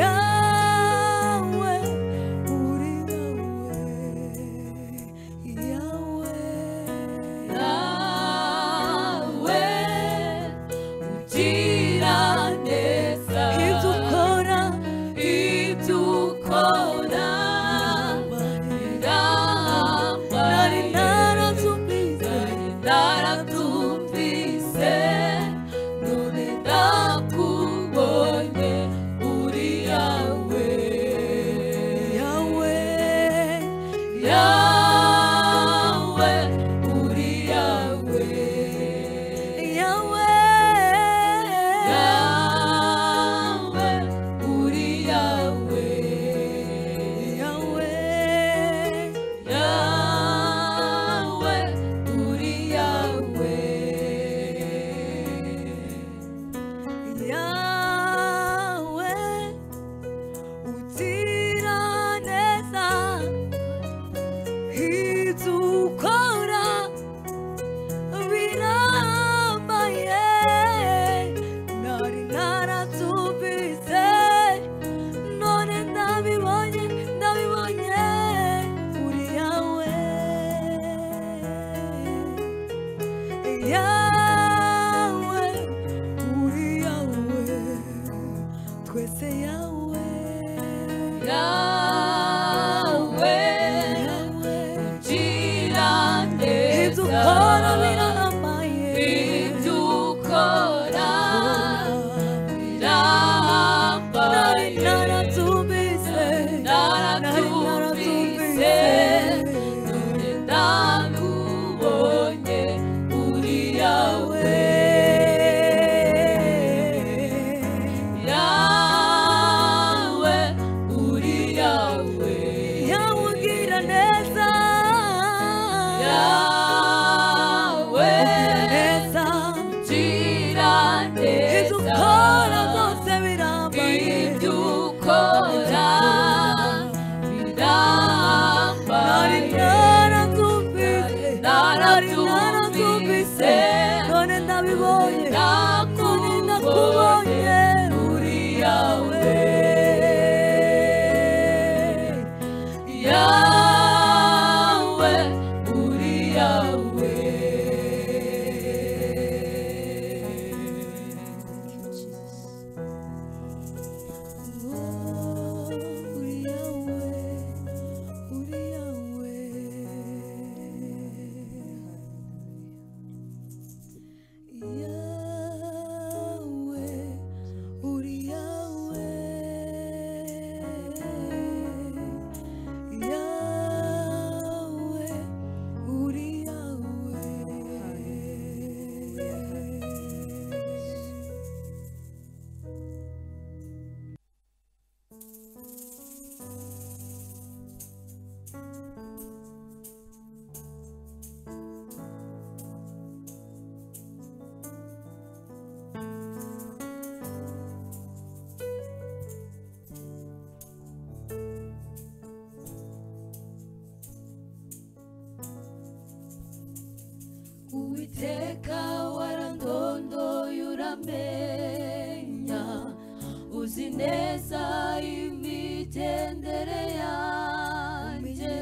yawe uri yawe yawe ugira neza ibyo ukora nari naratumvise none ndakubonye uri yawe yawe yawe uri yawe yawe yawe uri yawe yawe yawe uri yawe yawe ugira neza ibyo ukora birambaye nari naratumvise none ndabibonye uri yawe yawe uri yawe twese yawe yawe ugira neza ibyo ukora birambaye ibyo ukora birambaye nari naratumvise none ndakubonye uri yawe yawe uri yawe yawe ugira neza yawe neza ugira neza ibyo ukora byose birambaye ibyo ukora birambaye nari naratumvise none ndabibonye none ndakubonye uri yawe yawe uri yawe uri yawe uri yawe yawe uri yawe yawe uri yawe Uwiteka warandondoye uramenya uzi neza imigendere yanjye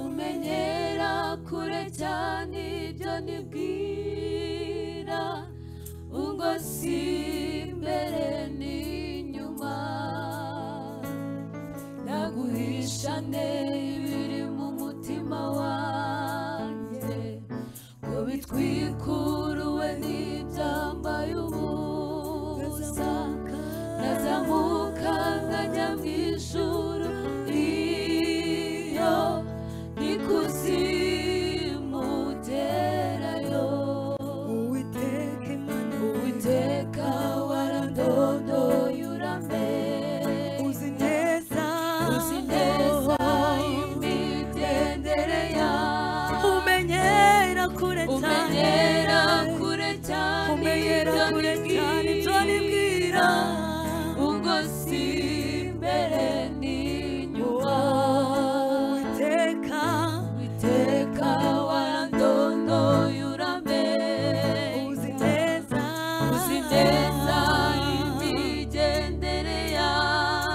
umenyera kure cyane ibyo nibwira ngo si imbere n'inyuma naguhishane ibiri mu mutima wanjye ngo bitwikuruwe n'ibyambaye ubusa nazamuka nkajya mu ijuru iyo n'ikuzimu ugerayo Uwiteka warandondoye uramenya uzi neza imigendere yawe umenyera kure cyane ibyo nibwira ubwo si imbere n'inyuma Uwiteka warandondoye uramenya uzi neza imigendere yawe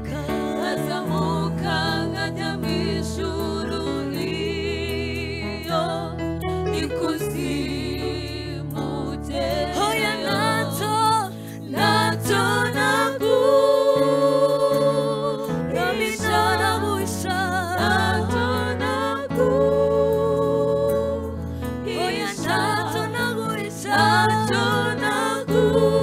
nkazamuka nkajya mu ijuru iyo ikuzimu ugera. Oya ntacyo naguhisha, ntacyo naguhisha, ntacyo naguhisha,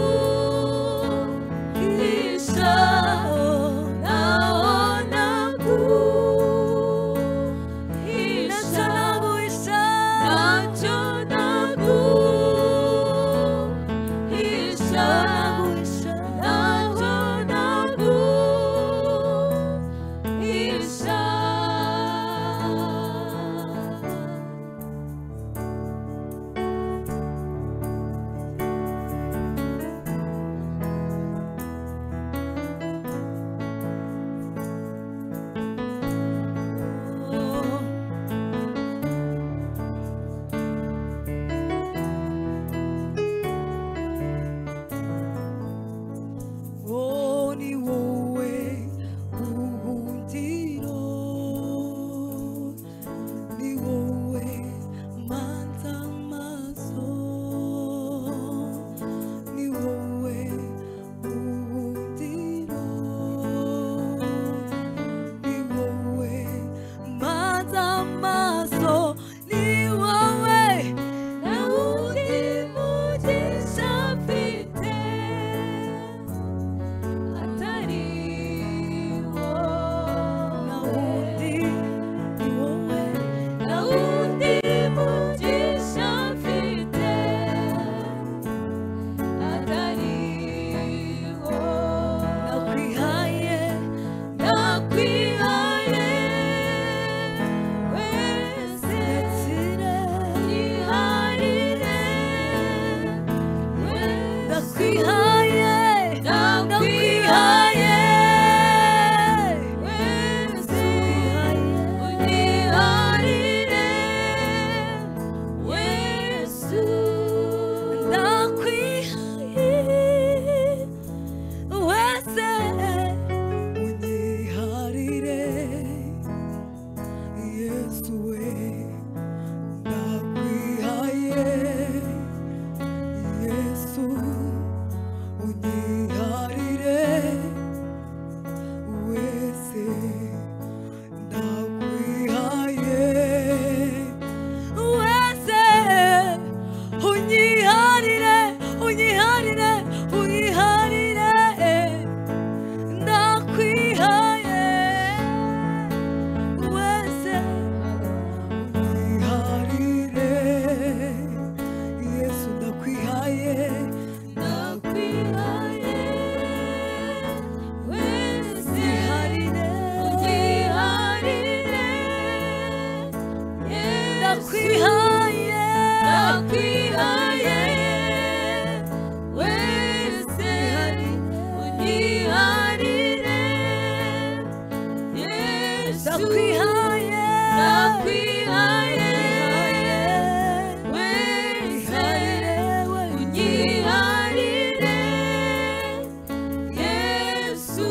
naho naguhisha, ntacyo naguhisha, ntacyo naguhisha. Oh, ni wowe buhungiro, ni wowe manza amaso, ni wowe buhungiro, ni wowe manza amaso, ni wowe Nawundi mugisha mfite atari wowe, ni wowe nawundi mugisha mfite atari wowe. nakwihaye, Nakwihaye wese yiharire wese, nakwihaye, nakwihaye wese unyiharire wese, nakwihaye wese unyiharire Yesu we, nakwihaye Yesu unyiharire wese, nakwihaye wese unyiharire, unyiharire, unyiharire, nakwihaye wese unyiharire Yesu, nakwihaye, nakwihaye wese unyiharire, unyiharire Yesu, nakwihaye, nakwihaye wese unyiharire Yesu, nakwihaye, nakwihaye wese unyiharire Yesu.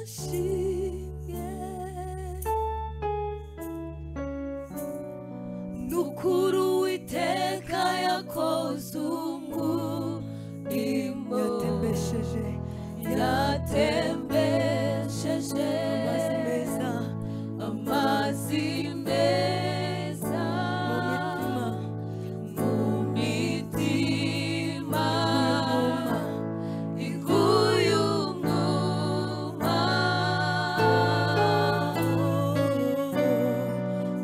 ndashimye n'ukuri Uwiteka yakoze umurimo yatembesheje amazi meza mu mitima iguye umwuma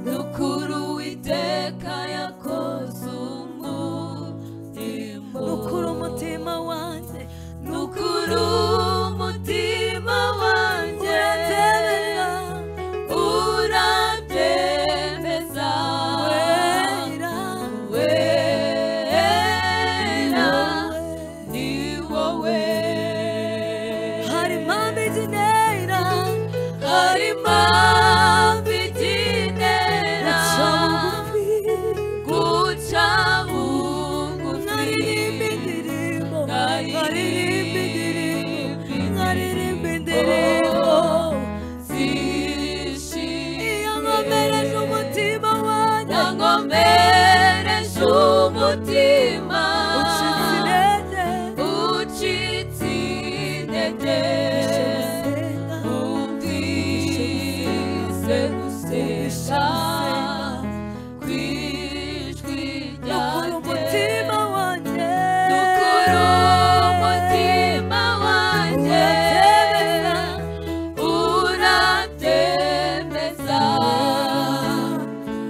n'ukuri Uwiteka yakoze umurimo n'ukuri umutima wanjye n'ukuri umutima wanjye urabyemeza wera ni wowe hari impamvu igenera hari impamvu igenera guca bugufi nkaririmba indirimbo zishimye yankomereje umutima wanjye yankomereje umutima ucitse intege numvise gusenga kw'ijwi ryanjye umutima wanjye n'ukuri umutima wanjye urabyemeza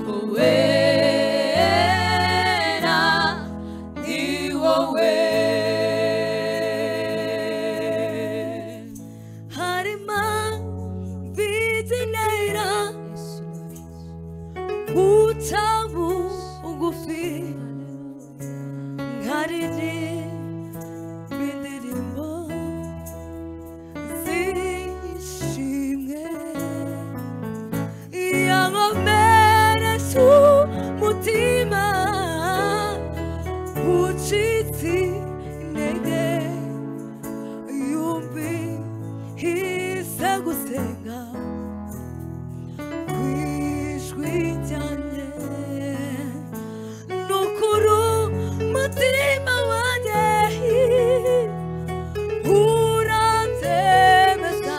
ko wera ni wowe hari impamvu igenera guca bugufi nkaririmba indirimbo zishimwe yankomereje umutima ucitse intege yumvise gusenga kw'ijwi ryanjye n'ukuri umutima wanjye urabyemeza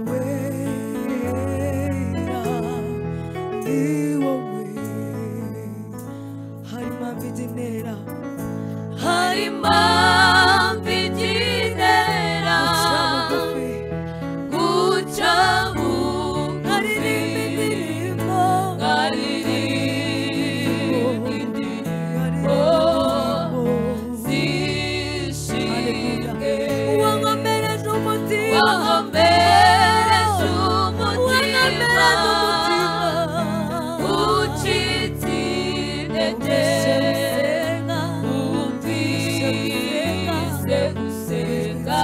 wera ni wowe hari impamvu igenera hari impamvu igenera guca bugufi nkaririmba indirimbo zishimye wankomereje umutima ucitse intege numvise gusenga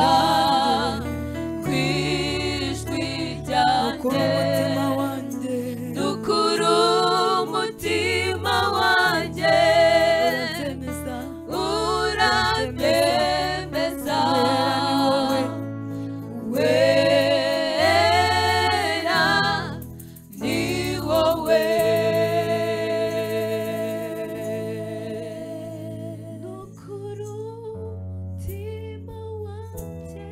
kw'ijwi ryanjye n'ukuri umutima wanjye urabyemeza wera ni wowe n'ukuri umutima wanjye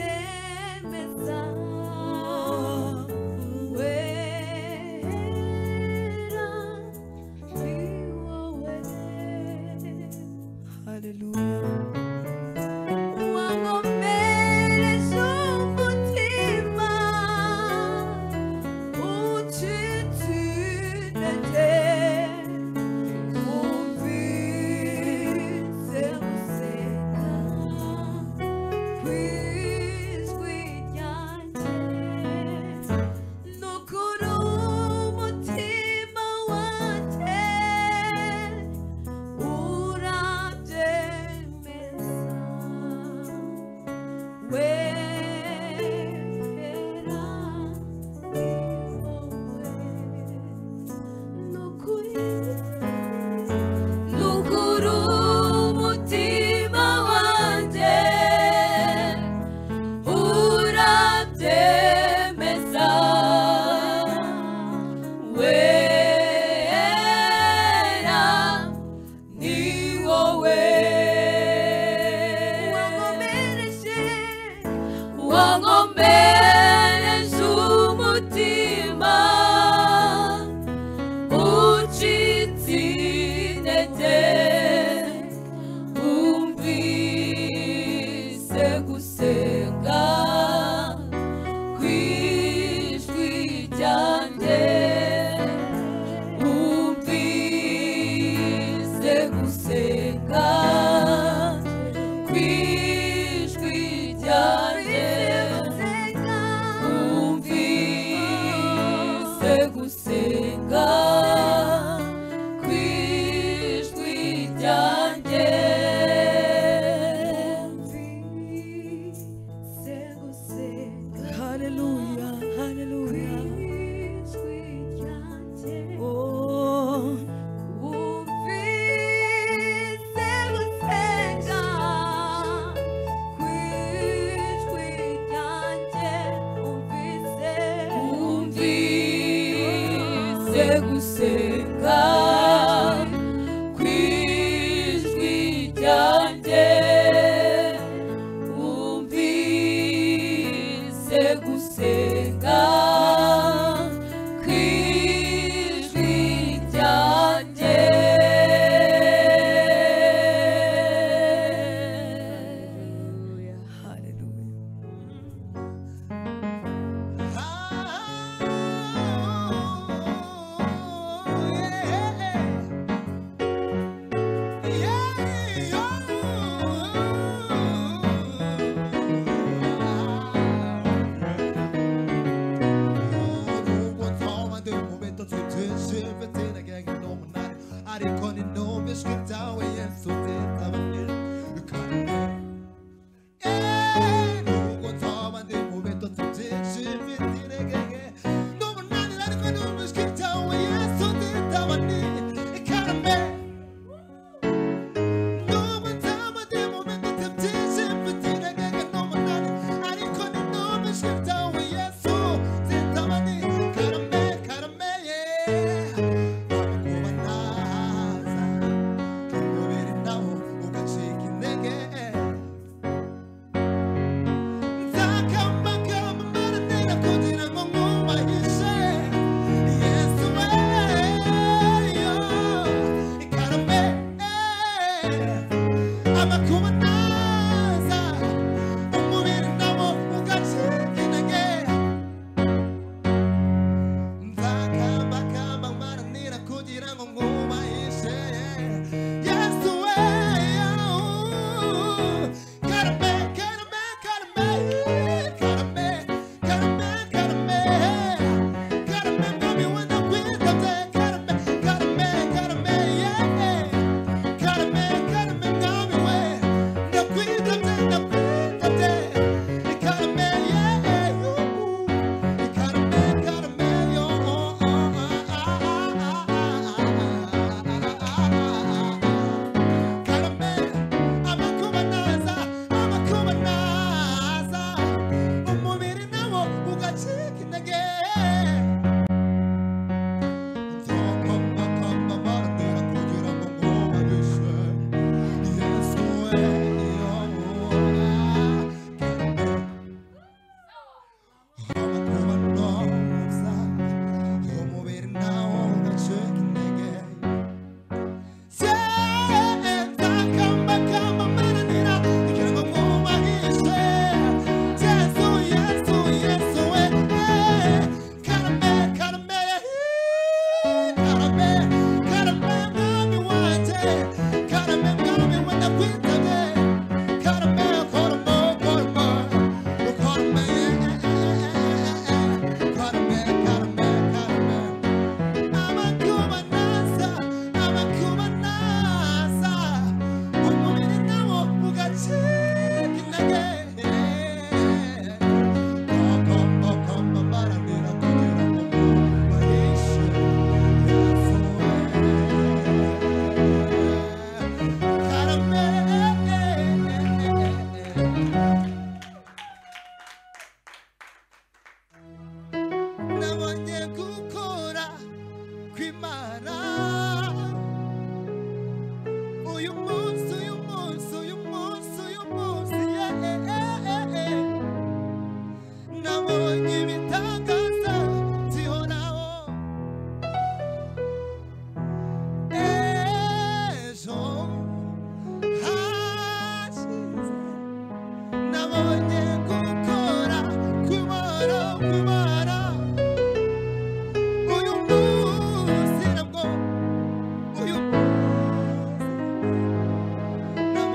urabyemeza wera ni wowe haleluya wankomereje umutima ucitse intege numvise gusenga kw'ijwi ryanjye n'ukuri umutima wanjye urabyemeza wankomereje umutima ucitse intege wumvise gusenga kw'ijwi ryanjye wumvise gusenga kw'ijwi ryanjye wumvise gusenga kw'ijwi ryanjye Hallelujah, hallelujah. Oh, wumvise gusenga kw'ijwi ryanjye wumvise gusenga kw'ijwi ryanjye ariko ni nubwo ijwi ryawe Yesu ritabaye nubwo nzaba ndi mu bitotsi byinshi mfite intege nke n'umunaniro ariko nubwo ijwi ryawe Yesu ritabaye ikarame nubwo nzaba ndi mu bitotsi byinshi mfite intege nke n'umunaniro ariko ni nubwo ijwi ryawe Yesu ritabaye karame karame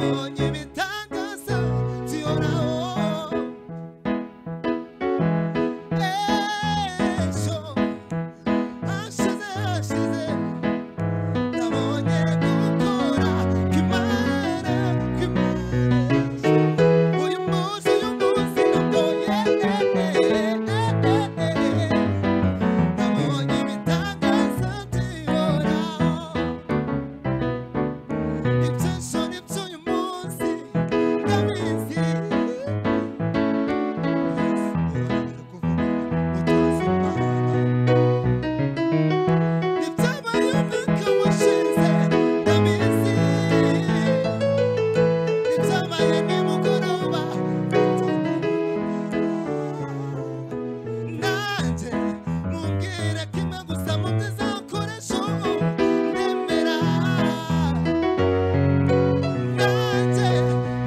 nabonye ibitangaza zihoraho ejo hashize nabonye gukora kw'Imana uyu munsi nabonye nabonye ibitangaza zihoraho ibyo by'uyu munsi ndabizi ibyabaye umwaka washize ndabizi ibyabaye nimugoroba nanjye mumbwira kimwe gusa mutazakoresha ndemera nanjye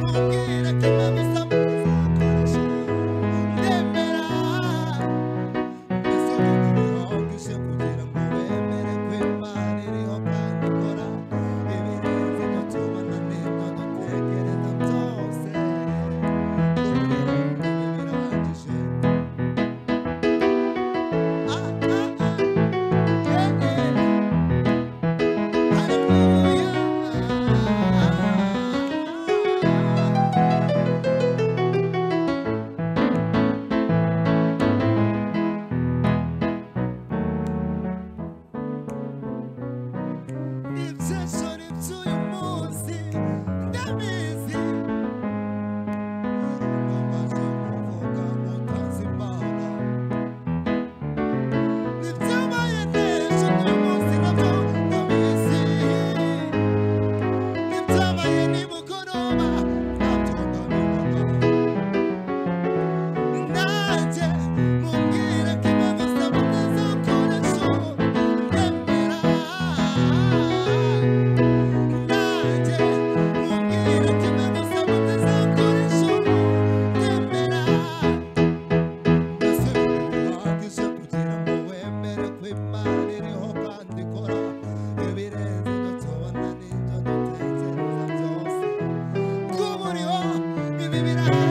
mumbwira kimwe gusa mutazakoresha ndemera mbese ntibihagije kugira ngo wemere ko Imana iriho kandi ikora ibirenze ibyo tubona n'ibyo dutekereza byose kubera ko ibi birahagije iby'ijoro by'uyu munsi ndabizi namaze kuvuga mutazi Imana ibyabaye n'ejo n'uyu munsi nabyo ndabizi ibyabaye nimugoroba nabyo ndabibona nanjye mumbwira kimwe gusa mutazakoresha ndemera nanjye mumbwira kimwe gusa mutazakoresha ndemera mbese ntibihagije kugira ngo wemere ko Imana iriho kandi ikora ibirenze ibyo tubona n'ibyo dutekereza byose kuba uriho ibi birahagije